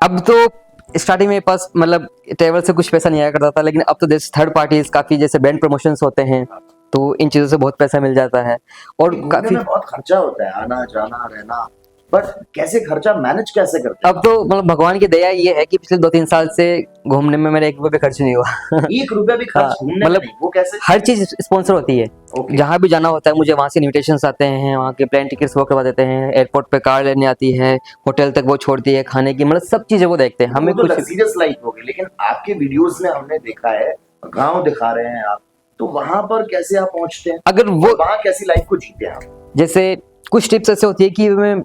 Speaker 2: अब तो स्टार्टिंग में पास मतलब ट्रेवल से कुछ पैसा नहीं आया करता था, लेकिन अब तो जैसे थर्ड पार्टीज काफी जैसे ब्रांड प्रमोशंस होते हैं, तो इन चीजों से बहुत पैसा मिल जाता है, और काफी
Speaker 1: बहुत खर्चा होता है, आना जाना रहना, बट कैसे खर्चा मैनेज कैसे करते हैं?
Speaker 2: अब तो मतलब भगवान की दया ये है कि पिछले 2-3 साल से घूमने में मेरा 1 रुपया भी खर्च नहीं हुआ।
Speaker 1: 1 रुपया भी खर्च घूमने में
Speaker 2: मतलब
Speaker 1: नहीं, वो कैसे?
Speaker 2: हर चीज स्पॉन्सर होती है। जहाँ भी जाना होता है मुझे वहां से इनविटेशंस आते हैं, वहाँ के प्लेन टिकट्स वो करवा देते हैं, एयरपोर्ट पे कार लेने आती है, होटल तक वो छोड़ती है, खाने की मतलब सब चीजें वो देखते हैं। हमें कुछ
Speaker 1: सीरियस लाइफ होगी, लेकिन आपके वीडियोस में हमने देखा है गांव दिखा रहे हैं आप, तो वहां पर कैसे आप पहुंचते हैं?
Speaker 2: अगर वो
Speaker 1: वहां कैसी लाइफ को जीते हैं आप?
Speaker 2: जैसे कुछ टिप्स ऐसे होती है कि मैं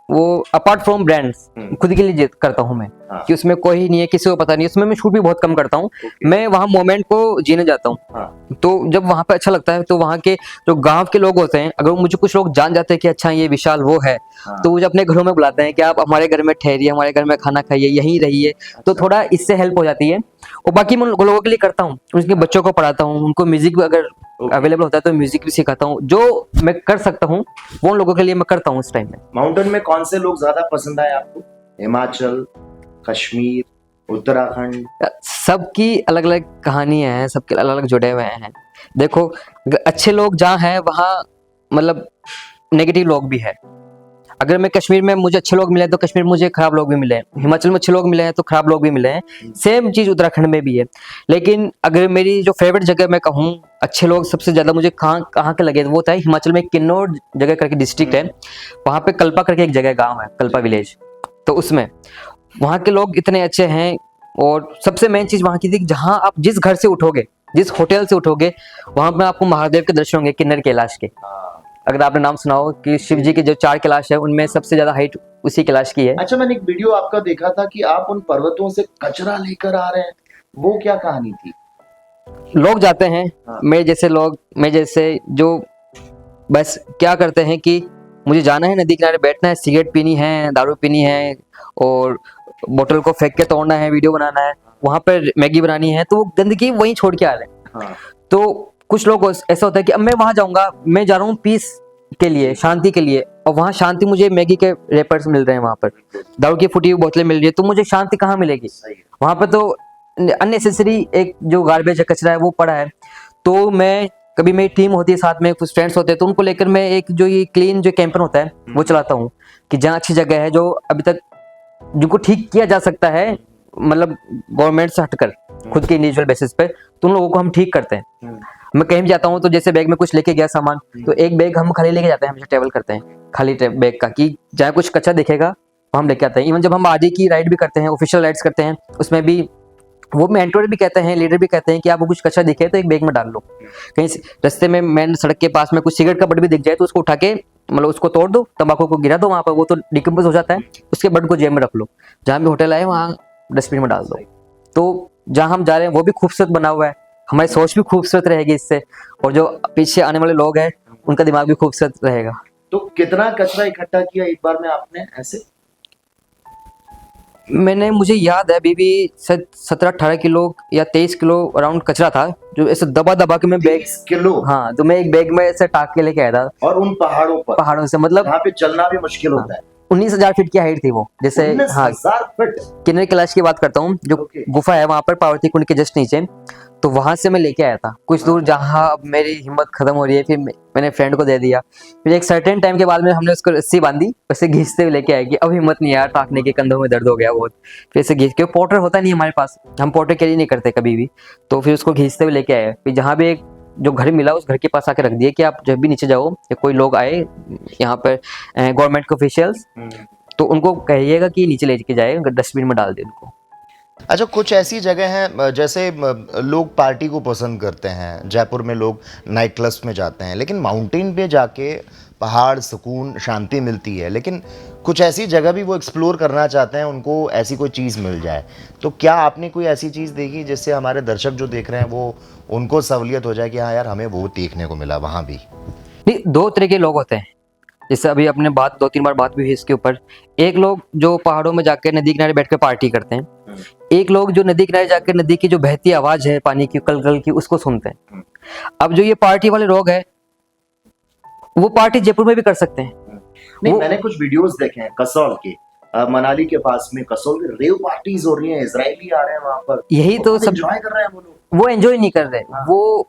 Speaker 2: वो अपार्ट फ्रॉम ब्रांड्स खुद के लिए करता हूँ मैं, कि उसमें कोई नहीं है, किसी को पता नहीं, उसमें मैं शूट भी बहुत कम करता हूँ। मैं वहाँ मोमेंट को जीने जाता हूँ। तो जब वहाँ पे अच्छा लगता है तो वहाँ के जो गांव के लोग होते हैं, अगर मुझे कुछ लोग जान जाते हैं कि अच्छा ये विशाल वो है, तो मुझे अपने घरों में बुलाते हैं कि आप हमारे घर में ठहरिए, हमारे घर में खाना खाइए, यहीं रहिए, तो थोड़ा इससे हेल्प हो जाती है। और बाकी मैं लोगों के लिए करता हूँ, उनके बच्चों को पढ़ाता हूँ, उनको म्यूजिक अगर अवेलेबल होता है तो म्यूजिक भी सिखाता हूँ, जो मैं कर सकता हूँ वो उन लोगों के लिए मैं करता हूँ इस टाइम में।
Speaker 1: माउंटेन में कौन से लोग ज्यादा पसंद आए आपको? हिमाचल, कश्मीर, उत्तराखंड?
Speaker 2: सबकी अलग अलग कहानियां हैं, सबके अलग अलग जुड़े हुए हैं। देखो अच्छे लोग जहाँ हैं वहाँ मतलब नेगेटिव लोग भी है। अगर मैं कश्मीर में मुझे अच्छे लोग मिले तो कश्मीर में मुझे खराब लोग भी मिले, हिमाचल में अच्छे लोग मिले हैं तो खराब लोग भी मिले हैं, सेम चीज उत्तराखंड में भी है। लेकिन अगर मेरी जो फेवरेट जगह मैं कहूँ अच्छे लोग सबसे ज्यादा मुझे कहाँ के लगे, वो था हिमाचल में किन्नौर जगह करके डिस्ट्रिक्ट है, वहाँ पे कल्पा करके एक जगह गाँव है, कल्पा विलेज, तो उसमें वहाँ के लोग इतने अच्छे हैं। और सबसे मेन चीज वहाँ की थी, जहाँ आप जिस घर से उठोगे, जिस होटल से उठोगे, वहां पे आपको महादेव के दर्शन होंगे, किन्नर कैलाश के। अगर आपने नाम सुना हो कि शिव जी के जो 4 कैलाश है उनमें सबसे ज्यादा हाइट उसी कैलाश की है।
Speaker 1: अच्छा, मैंने एक वीडियो आपका देखा था कि आप उन पर्वतों से कचरा लेकर आ रहे हैं, वो क्या कहानी थी?
Speaker 2: लोग जाते हैं, मैं जैसे जो बस क्या करते हैं कि मुझे जाना है, नदी किनारे बैठना है, सिगरेट पीनी है, दारू पीनी है, और बोतल को फेंक के तोड़ना है, वीडियो बनाना है, वहां पर मैगी बनानी है, तो वो गंदगी वहीं छोड़ के आ रहे हैं। तो कुछ लोग ऐसा होता है कि अब मैं वहां जाऊंगा, मैं जा रहा हूँ पीस के लिए, शांति के लिए, और वहां शांति मुझे मैगी के रैपर्स मिल रहे हैं, वहां पर दारू की फूटी हुई बोतलें मिल रही है, तो मुझे शांति कहाँ मिलेगी? वहां पर तो अननेसेसरी एक जो गार्बेज है, कचरा है, वो पड़ा है। तो मैं कभी मेरी टीम होती है साथ में, कुछ फ्रेंड्स होते हैं, तो उनको लेकर मैं एक जो ये क्लीन जो कैंपेन होता है वो चलाता हूँ कि जहाँ अच्छी जगह है जो अभी तक जिनको ठीक किया जा सकता है, मतलब गवर्नमेंट से हटकर खुद के इंडिविजुअल बेसिस पे, तो उन लोगों को हम ठीक करते हैं। मैं कहीं भी जाता हूँ तो जैसे बैग में कुछ लेके गया सामान, तो एक बैग हम खाली लेके जाते हैं, हमेशा ट्रेवल करते हैं खाली बैग का, कि जहाँ कुछ कचरा दिखेगा वो हम लेके आते हैं। इवन जब हम आगे की राइड भी करते हैं, ऑफिशियल राइड्स करते हैं, उसमें भी वो मेंटोर भी कहते हैं, लीडर भी कहते हैं कि आपको कुछ कचरा दिखे तो एक बैग में डाल लो। कहीं रास्ते में मेन सड़क के पास में कुछ सिगरेट का बट भी दिख जाए तो उसको उठा के मतलब उसको तोड़ दो, तंबाकू को गिरा दो वहां पर, वो तो डिकम्पोज हो जाता है, उसके बट को जेब में रख लो, जहाँ भी होटल आए वहाँ डस्टबिन में डाल दो। तो जहाँ हम जा रहे हैं वो भी खूबसूरत बना हुआ है, हमारी सोच भी खूबसूरत रहेगी इससे, और जो पीछे आने वाले लोग हैं उनका दिमाग भी खूबसूरत रहेगा।
Speaker 1: तो कितना कचरा इकट्ठा किया एक बार में आपने ऐसे?
Speaker 2: मैंने, मुझे याद है अभी भी 17-18 किलो या 23 किलो अराउंड कचरा था, जो ऐसे दबा दबा के मैं बैग,
Speaker 1: 30 किलो?
Speaker 2: हाँ, तो मैं एक बैग में ऐसे टाक के लेके आया था।
Speaker 1: और उन पहाड़ों पर,
Speaker 2: पहाड़ों से मतलब
Speaker 1: वहाँ पे चलना भी मुश्किल होता है।
Speaker 2: 19,000 फीट की हाइट थी वो, जैसे हाँ
Speaker 1: 19,000 फीट।
Speaker 2: किन्नर कैलाश की बात करता हूँ, जो गुफा है वहां पर पार्वती कुंड के जस्ट नीचे, तो वहां से मैं लेके आया था कुछ दूर, जहाँ अब मेरी हिम्मत खत्म हो रही है, फिर मैंने फ्रेंड को दे दिया। फिर एक सर्टेन टाइम के बाद में हमने उसको रस्सी बांधी, उससे घींचते हुए लेके आए कि अब हिम्मत नहीं यार, टाकने के कंधों में दर्द हो गया बहुत। फिर से घींच के, पोर्टर होता नहीं हमारे पास, हम पोर्टर कैरी नहीं करते कभी भी, तो फिर उसको घींचते हुए लेके आए। फिर जहाँ भी एक जो घर मिला उस घर के पास आके रख दिए कि आप जब भी नीचे जाओ या कोई लोग आए यहाँ पर गवर्नमेंट के ऑफिशियल्स, तो उनको कहिएगा कि नीचे लेके जाए, डस्टबिन में डाल दे उनको।
Speaker 1: अच्छा, कुछ ऐसी जगह हैं जैसे लोग पार्टी को पसंद करते हैं, जयपुर में लोग नाइट क्लब्स में जाते हैं, लेकिन माउंटेन पे जाके पहाड़, सुकून, शांति मिलती है, लेकिन कुछ ऐसी जगह भी वो एक्सप्लोर करना चाहते हैं, उनको ऐसी कोई चीज़ मिल जाए। तो क्या आपने कोई ऐसी चीज़ देखी जिससे हमारे दर्शक जो देख रहे हैं वो उनको सहूलियत हो जाए कि हाँ यार हमें वो देखने को मिला वहाँ भी?
Speaker 2: नहीं, दो तरह के लोग होते हैं, जैसे अभी अपने बात 2-3 बार बात भी हुई इसके ऊपर। एक लोग जो पहाड़ों में जाकर नदी किनारे बैठ कर पार्टी करते हैं, एक लोग जो नदी किनारे जाकर नदी की जो बहती आवाज है पानी की कल कल की उसको सुनते हैं। अब जो ये पार्टी वाले लोग हैं वो पार्टी जयपुर में भी कर सकते हैं।
Speaker 1: नहीं, मैंने कुछ वीडियोस देखे हैं कसौल के, मनाली के पास में कसौल में रेव पार्टीज हो रही हैं, इजरायली आ रहे हैं वहां पर,
Speaker 2: यही तो सब
Speaker 1: एंजॉय कर रहे हैं वो लोग।
Speaker 2: वो एंजॉय नहीं कर रहे, वो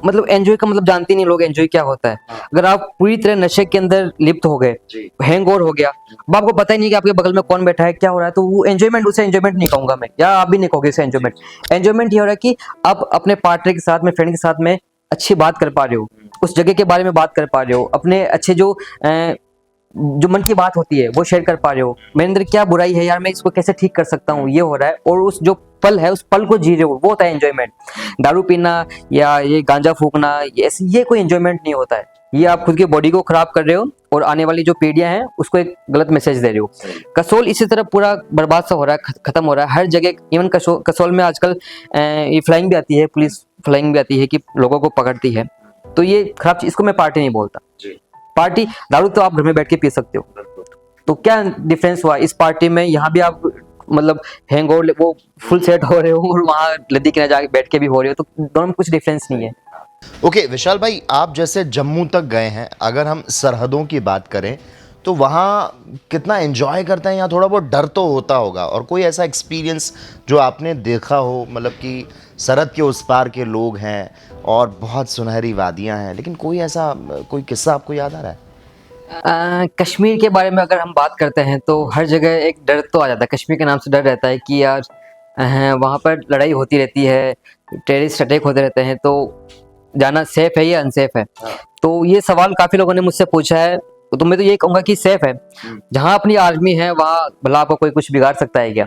Speaker 2: मतलब एंजॉय का मतलब जानते नहीं लोग एंजॉय क्या होता है। अगर आप पूरी तरह नशे के अंदर लिप्त हो गए, हैंगओवर हो गया, अब आपको पता ही नहीं कि आपके बगल में कौन बैठा है, क्या हो रहा है, तो वो एंजॉयमेंट, उसे एंजॉयमेंट नहीं कहूंगा मैं, या आप भी नहीं कहोगे इसे एंजॉयमेंट। एंजॉयमेंट ये हो रहा है कि आप अपने पार्टनर के साथ में, फ्रेंड के साथ में अच्छी बात कर पा रहे हो, उस जगह के बारे में बात कर पा रहे हो, अपने अच्छे जो मन की बात होती है वो शेयर कर पा रहे हो, मेरे अंदर क्या बुराई है यार, मैं इसको कैसे ठीक कर सकता हूँ, ये हो रहा है, और उस जो पल है उस पल को जी रहे हो, वो होता है एंजॉयमेंट। दारू पीना या ये गांजा फूकना, ये कोई एंजॉयमेंट नहीं होता है, ये आप खुद की बॉडी को खराब कर रहे हो और आने वाली जो पीढ़ियां हैं उसको एक गलत मैसेज दे रहे हो। कसोल इसी तरह पूरा बर्बाद सा हो रहा है, खत्म हो रहा है हर जगह। इवन कसोल में आजकल ये फ्लाइंग भी आती है, पुलिस फ्लाइंग भी आती है कि लोगों को पकड़ती है, तो ये खराब चीज, इसको मैं पार्टी नहीं बोलता। पार्टी, दारू तो आप घर में बैठ के पी सकते हो, तो क्या डिफरेंस हुआ इस पार्टी में, यहाँ भी आप मतलब हैंगओवर वो फुल सेट हो रहे हो और वहाँ नदी किनारे जाके बैठ के भी हो रहे हो, तो दोनों में कुछ डिफरेंस नहीं है।
Speaker 1: ओके विशाल भाई, आप जैसे जम्मू तक गए हैं, अगर हम सरहदों की बात करें तो वहाँ कितना एंजॉय करते हैं, या थोड़ा बहुत डर तो होता होगा, और कोई ऐसा एक्सपीरियंस जो आपने देखा हो, मतलब कि सरहद के उस पार के लोग हैं और बहुत सुनहरी वादियाँ हैं, लेकिन कोई ऐसा कोई किस्सा आपको याद आ रहा है?
Speaker 2: कश्मीर के बारे में अगर हम बात करते हैं तो हर जगह एक डर तो आ जाता है, कश्मीर के नाम से डर रहता है कि यार वहाँ पर लड़ाई होती रहती है, टेररिस्ट अटैक होते रहते हैं, तो जाना सेफ है या अनसेफ है। तो ये सवाल काफी लोगों ने मुझसे पूछा है, तो मैं तो ये कहूंगा कि सेफ है। जहाँ अपनी आर्मी है वहाँ भला आपको कोई कुछ बिगाड़ सकता है क्या,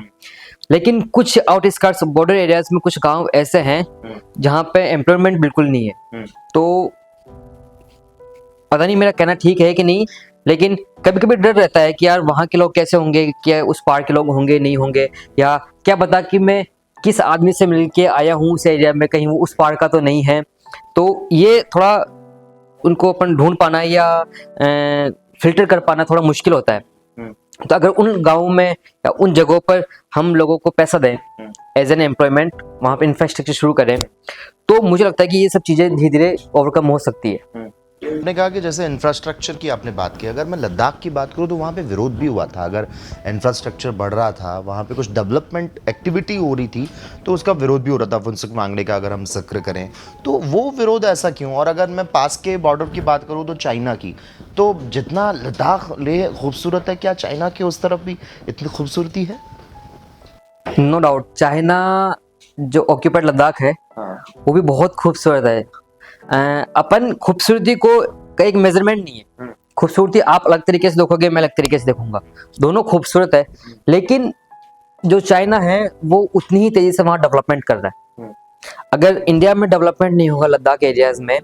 Speaker 2: लेकिन कुछ आउटस्कर्ट्स बॉर्डर एरियाज में कुछ गांव ऐसे हैं जहाँ पे एम्प्लॉयमेंट बिल्कुल नहीं है। तो पता नहीं मेरा कहना ठीक है कि नहीं, लेकिन कभी कभी डर रहता है कि यार वहाँ के लोग कैसे होंगे, क्या उस पार के लोग होंगे नहीं होंगे, या क्या पता कि मैं किस आदमी से मिलके आया हूँ उस एरिया में, कहीं वो उस पार का तो नहीं है। तो ये थोड़ा उनको अपन ढूंढ पाना या फिल्टर कर पाना थोड़ा मुश्किल होता है। तो अगर उन गाँवों में या उन जगहों पर हम लोगों को पैसा दें एज एन एम्प्लॉयमेंट, वहाँ पे इंफ्रास्ट्रक्चर शुरू करें, तो मुझे लगता है कि ये सब चीज़ें धीरे धीरे ओवरकम हो सकती है।
Speaker 1: आपने कहा कि जैसे इंफ्रास्ट्रक्चर की आपने बात की, अगर मैं लद्दाख की बात करूं तो वहाँ पे विरोध भी हुआ था। अगर इंफ्रास्ट्रक्चर बढ़ रहा था, वहाँ पे कुछ डेवलपमेंट एक्टिविटी हो रही थी, तो उसका विरोध भी हो रहा था फुनसुक मांगने का, अगर हम जिक्र करें तो वो विरोध ऐसा क्यों? और अगर मैं पास के बॉर्डर की बात करूँ तो चाइना की, तो जितना लद्दाख लेह खूबसूरत है, क्या चाइना के उस तरफ भी इतनी खूबसूरती है?
Speaker 2: नो डाउट, चाइना जो ऑक्यूपाइड लद्दाख है वो भी बहुत खूबसूरत है। अपन खूबसूरती को का एक मेजरमेंट नहीं है। खूबसूरती आप अलग तरीके से देखोगे, मैं अलग तरीके से देखूंगा, दोनों खूबसूरत है। लेकिन जो चाइना है वो उतनी ही तेजी से वहाँ डेवलपमेंट कर रहा है। अगर इंडिया में डेवलपमेंट नहीं होगा लद्दाख एरियाज में,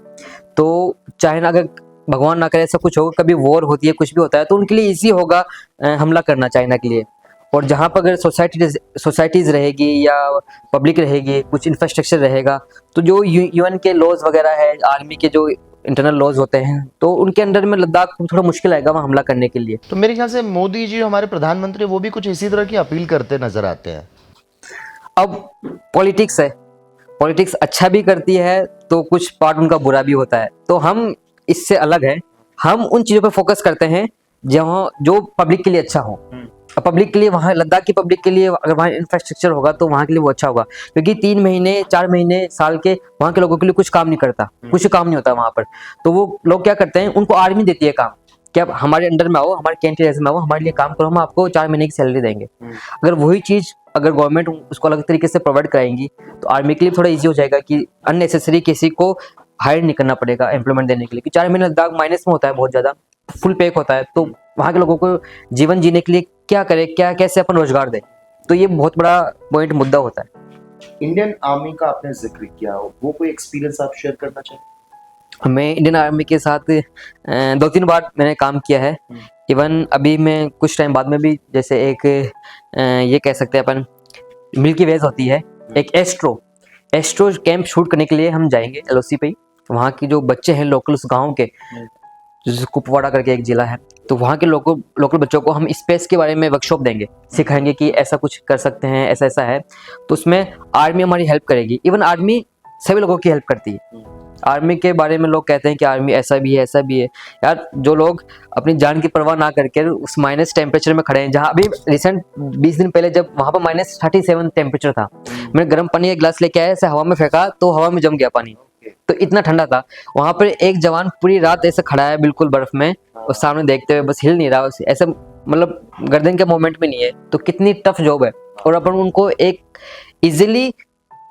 Speaker 2: तो चाइना, अगर भगवान ना करे ऐसा कुछ होगा, कभी वॉर होती है, कुछ भी होता है, तो उनके लिए इजी होगा हमला करना चाइना के लिए। और जहाँ पर अगर सोसाइटीज रहेगी या पब्लिक रहेगी, कुछ इंफ्रास्ट्रक्चर रहेगा, तो जो यूएन के लॉज वगैरह है, आर्मी के जो इंटरनल लॉज होते हैं, तो उनके अंडर में लद्दाख को थोड़ा मुश्किल आएगा वहाँ हमला करने के लिए।
Speaker 1: तो मेरे ख्याल से मोदी जी, हमारे प्रधानमंत्री, वो भी कुछ इसी तरह की अपील करते नजर आते हैं।
Speaker 2: अब पॉलिटिक्स है, पॉलिटिक्स अच्छा भी करती है तो कुछ पार्ट उनका बुरा भी होता है। तो हम इससे अलग है, हम उन चीज़ों पर फोकस करते हैं जहाँ जो पब्लिक के लिए अच्छा हो। पब्लिक के लिए, वहाँ लद्दाख की पब्लिक के लिए अगर वहाँ इंफ्रास्ट्रक्चर होगा तो वहाँ के लिए वो अच्छा होगा। क्योंकि 3 महीने 4 महीने साल के वहाँ के लोगों के लिए कुछ काम नहीं करता, कुछ काम नहीं होता वहाँ पर। तो वो लोग क्या करते हैं, उनको आर्मी देती है काम कि आप हमारे अंडर में आओ, हमारे कैंटीन में आओ, हमारे लिए काम करो, हम आपको 4 महीने की सैलरी देंगे। अगर वही चीज़ अगर गवर्नमेंट उसको अलग तरीके से प्रोवाइड कराएंगी तो आर्मी के लिए थोड़ा इजी हो जाएगा कि अननेसेसरी किसी को हायर नहीं करना पड़ेगा एम्प्लॉयमेंट देने के लिए। कि 4 महीने लद्दाख माइनस में होता है, बहुत ज़्यादा फुल पेक होता है, तो वहाँ के लोगों को जीवन जीने के लिए क्या करे, क्या कैसे अपन रोजगार दे, तो ये बहुत बड़ा पॉइंट मुद्दा होता है।
Speaker 1: इंडियन आर्मी का आपने जिक्र किया, वो कोई एक्सपीरियंस आप शेयर करना चाहें?
Speaker 2: मैं इंडियन आर्मी के साथ 2-3 बार मैंने काम किया है। इवन अभी मैं कुछ टाइम बाद में भी, जैसे एक ये कह सकते हैं अपन, मिल्की वेज होती है, एक एस्ट्रो कैंप शूट करने के लिए हम जाएंगे एलओसी पे ही। वहाँ की जो बच्चे हैं लोकल उस गाँव के, जैसे कुपवाड़ा करके एक जिला है, तो वहाँ के लोकल बच्चों को हम स्पेस के बारे में वर्कशॉप देंगे, सिखाएंगे कि ऐसा कुछ कर सकते हैं, ऐसा ऐसा है। तो उसमें आर्मी हमारी हेल्प करेगी। इवन आर्मी सभी लोगों की हेल्प करती है। आर्मी के बारे में लोग कहते हैं कि आर्मी ऐसा भी है, ऐसा भी है। यार, जो लोग अपनी जान की परवाह ना करके उस माइनस टेम्परेचर में खड़े हैं, जहाँ अभी रिसेंट 20 दिन पहले जब वहाँ पर -37 टेम्परेचर था, मैंने गर्म पानी का गिलास लेके आया, ऐसे हवा में फेंका तो हवा में जम गया पानी, तो इतना ठंडा था। वहां पर एक जवान पूरी रात ऐसे खड़ा है बिल्कुल बर्फ में, और सामने देखते हुए बस हिल नहीं रहा, ऐसे मतलब गर्दन के मोमेंट में नहीं है। तो कितनी टफ जॉब है, और अपन उनको एक इजीली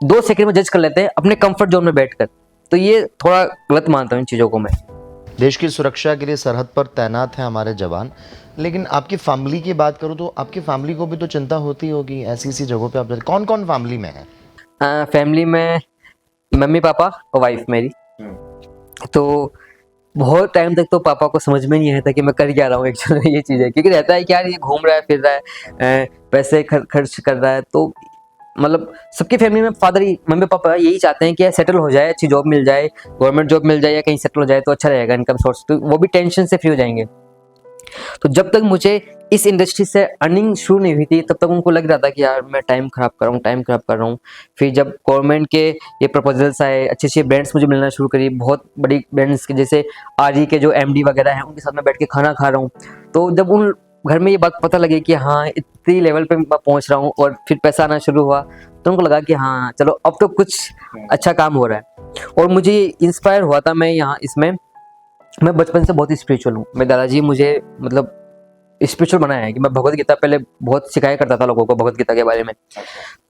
Speaker 2: 2 सेकंड में जज कर लेते हैं अपने कंफर्ट जोन में बैठकर। तो ये थोड़ा गलत मानता हूँ इन चीज़ों को मैं।
Speaker 1: देश की सुरक्षा के लिए सरहद पर तैनात हैं हमारे जवान, लेकिन आपकी फैमिली की बात करूँ तो आपकी फैमिली को भी तो चिंता होती होगी ऐसी ऐसी जगहों पे आप। कौन कौन फैमिली में है?
Speaker 2: फैमिली में मम्मी पापा और वाइफ मेरी। तो बहुत टाइम तक तो पापा को समझ में नहीं आया था कि मैं कर क्या रहा हूँ एक्चुअली ये चीज़ है, क्योंकि रहता है कि यार ये घूम रहा है, फिर रहा है, पैसे खर्च कर रहा है। तो मतलब सबकी फैमिली में मम्मी पापा यही चाहते हैं कि सेटल हो जाए, अच्छी जॉब मिल जाए, गवर्नमेंट जॉब मिल जाए या कहीं सेटल हो जाए तो अच्छा रहेगा इनकम सोर्स, तो वो भी टेंशन से फ्री हो जाएंगे। तो जब तक मुझे इस इंडस्ट्री से अर्निंग शुरू नहीं हुई थी, तब तक उनको लग रहा था कि यार मैं टाइम खराब कर रहा हूँ। फिर जब गवर्नमेंट के ये प्रपोजल्स आए, अच्छे अच्छे ब्रांड्स मुझे मिलना शुरू करी, बहुत बड़ी ब्रांड्स के, जैसे आरई के जो एमडी वगैरह हैं, उनके साथ मैं बैठ के खाना खा रहा हूँ। तो जब उन घर में ये बात पता लगी कि हाँ इतनी लेवल पे मैं पहुँच रहा हूँ और फिर पैसा आना शुरू हुआ, तो उनको लगा कि हाँ चलो अब तो कुछ अच्छा काम हो रहा है। और मुझे इंस्पायर हुआ था मैं यहाँ इसमें, मैं बचपन से बहुत स्पिरिचुअल हूँ। मेरे दादाजी मुझे मतलब स्पिरिचुअल बनाया है कि मैं भगवत गीता पहले बहुत सिखाया करता था लोगों को भगवत गीता के बारे में।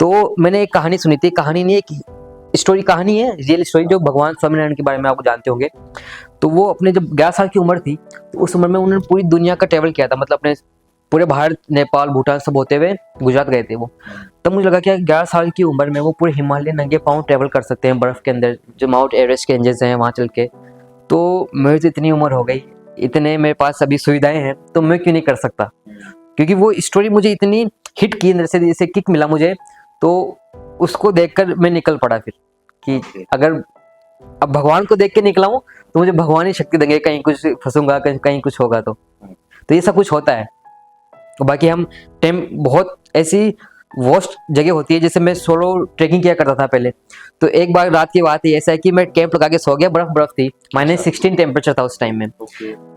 Speaker 2: तो मैंने एक कहानी सुनी थी, कहानी नहीं एक स्टोरी, कहानी है रियल स्टोरी, जो भगवान स्वामीनारायण के बारे में आपको जानते होंगे। तो वो अपने जब 11 साल की उम्र थी, तो उस उम्र में उन्होंने पूरी दुनिया का ट्रैवल किया था, मतलब अपने पूरे भारत, नेपाल, भूटान सब होते हुए गुजरात गए थे वो। तब मुझे लगा कि 11 साल की उम्र में वो पूरे हिमालय नंगे पाँव ट्रैवल कर सकते हैं बर्फ के अंदर, जो माउंट एवरेस्ट के एंजल्स हैं वहाँ चल के। तो मेरी तो इतनी उम्र हो गई, इतने मेरे पास सभी सुविधाएं हैं, तो मैं क्यों नहीं कर सकता। क्योंकि वो स्टोरी मुझे इतनी हिट की, अंदर से जैसे किक मिला मुझे, तो उसको देखकर मैं निकल पड़ा फिर कि अगर अब भगवान को देख के निकला हूँ तो मुझे भगवान ही शक्ति देंगे, कहीं कुछ फंसूंगा, कहीं कुछ होगा तो ये सब कुछ होता है। बाकी हम टाइम बहुत ऐसी वर्स्ट जगह होती है। जैसे मैं सोलो ट्रैकिंग किया करता था पहले, तो एक बार रात की बात है ऐसा है कि मैं कैंप लगा के सो गया, बर्फ थी, -16 टेम्परेचर था उस टाइम में।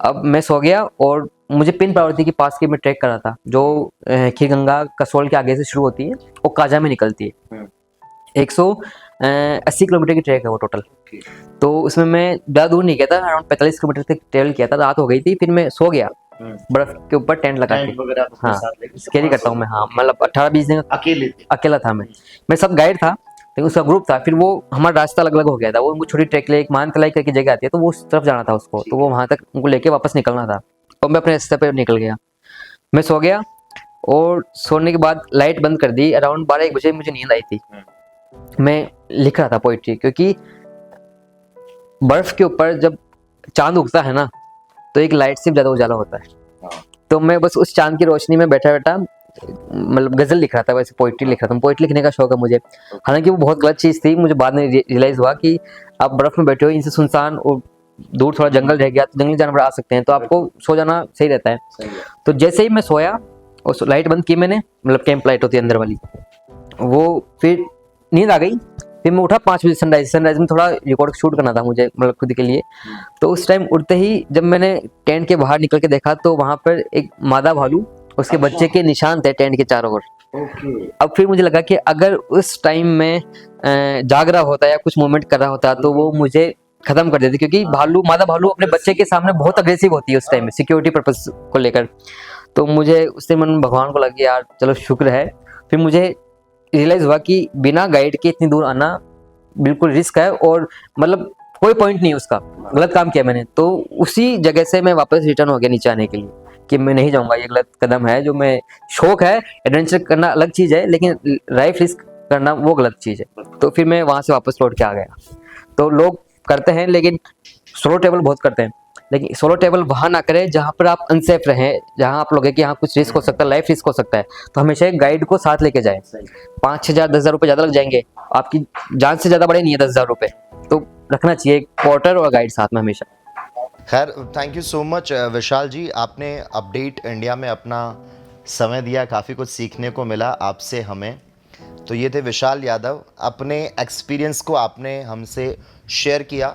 Speaker 2: अब मैं सो गया और मुझे पिन पावर्ती के पास की मैं ट्रैक कर रहा था, जो खीरगंगा कसोल के आगे से शुरू होती है, वो काजा में निकलती है। 180 किलोमीटर की ट्रैक है वो टोटल। तो उसमें मैं ज़्यादा दूर नहीं गया था, अराउंड 45 किलोमीटर तक ट्रेवल किया था। रात हो गई थी, फिर मैं सो गया बर्फ के ऊपर टेंट लगा के। हाँ, कैरी करता हूँ मैं। हाँ, मतलब 18-20 दिन अकेला था मैं। मेरे साथ गाइड था, लेकिन उसका ग्रुप था। फिर वो हमारा रास्ता अलग अलग हो गया था। वो उनको छोटी ट्रैक ले, एक मानतलाई करके जगह आती है, तो वो उस तरफ जाना था उसको, तो वो वहाँ तक उनको लेके वापस निकलना था। और मैं अपने रास्ते पे निकल गया। मैं सो गया और सोने के बाद लाइट बंद कर दी। अराउंड 12-1 बजे मुझे नींद आई थी। मैं लिख रहा था पोइट्री, क्योंकि बर्फ के ऊपर जब चांद उगता है ना, तो एक लाइट से ज्यादा उजाला होता है। तो मैं बस उस चांद की रोशनी में बैठा बैठा मतलब गजल लिख रहा था, वैसे पोइट्री लिख रहा था। पोइट्री लिखने का शौक है मुझे। हालांकि वो बहुत गलत चीज थी, मुझे बाद में रियलाइज हुआ कि आप बर्फ में बैठे हो, इनसे सुनसान और दूर थोड़ा जंगल रह गया, तो जंगली जानवर आ सकते हैं, तो आपको सो जाना सही रहता है। तो जैसे ही मैं सोया और लाइट बंद की मैंने, मतलब कैंप लाइट होती है अंदर वाली, वो फिर नींद आ गई। फिर मैं उठा 5 बजे। सनराइज में थोड़ा रिकॉर्ड शूट करना था मुझे, मतलब खुद के लिए। तो उस टाइम उठते ही जब मैंने टेंट के बाहर निकल के देखा, तो वहां पर एक मादा भालू, उसके बच्चे के निशान थे टेंट के चारों ओर। अब फिर मुझे लगा कि अगर उस टाइम में जाग रहा होता या कुछ मूवमेंट कर रहा होता, तो वो मुझे खत्म कर देती, क्योंकि मादा भालू अपने बच्चे के सामने बहुत अग्रेसिव होती है उस टाइम में, सिक्योरिटी पर्पस को लेकर। तो मुझे उस दिन मन भगवान को लगा यार चलो शुक्र है। फिर मुझे रियलाइज हुआ कि बिना गाइड के इतनी दूर आना बिल्कुल रिस्क है, और मतलब कोई पॉइंट नहीं उसका, गलत काम किया मैंने। तो उसी जगह से मैं वापस रिटर्न हो गया नीचे आने के लिए, कि मैं नहीं जाऊंगा, ये गलत कदम है। जो मैं शौक है, एडवेंचर करना अलग चीज है, लेकिन लाइफ रिस्क करना वो गलत चीज है। तो फिर मैं वहां से वापस लौट के आ गया। तो लोग करते हैं, लेकिन सोलो ट्रेवल बहुत करते हैं, लेकिन सोलो ट्रेवल वहां ना करें जहां पर आप अनसेफ रहें, जहां आप लोग कि यहाँ कुछ रिस्क हो सकता है, लाइफ रिस्क हो सकता है। तो हमेशा एक गाइड को साथ लेके जाएं। 5-6 हज़ार 10 हज़ार रुपए ज्यादा लग जाएंगे, आपकी जान से ज्यादा बड़े नहीं है 10 हज़ार रुपए। तो रखना चाहिए एक पोर्टर और गाइड साथ में हमेशा।
Speaker 1: खैर, थैंक यू सो मच विशाल जी, आपने अपडेट इंडिया में अपना समय दिया, काफ़ी कुछ सीखने को मिला आपसे हमें। तो ये थे विशाल यादव, अपने एक्सपीरियंस को आपने हमसे शेयर किया।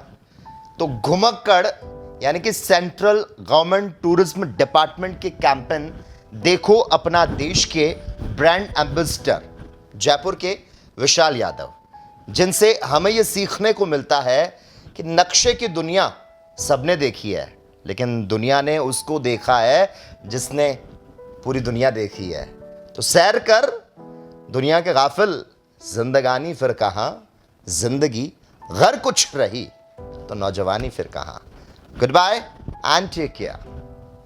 Speaker 1: तो घुमक्कड़ यानी कि सेंट्रल गवर्नमेंट टूरिज्म डिपार्टमेंट के कैंपेन देखो अपना देश के ब्रांड एम्बेसडर जयपुर के विशाल यादव, जिनसे हमें ये सीखने को मिलता है कि नक्शे की दुनिया सबने देखी है, लेकिन दुनिया ने उसको देखा है जिसने पूरी दुनिया देखी है। तो सैर कर दुनिया के गाफिल, जिंदगानी फिर कहाँ, जिंदगी गर कुछ रही तो नौजवानी फिर कहाँ। Goodbye and take care.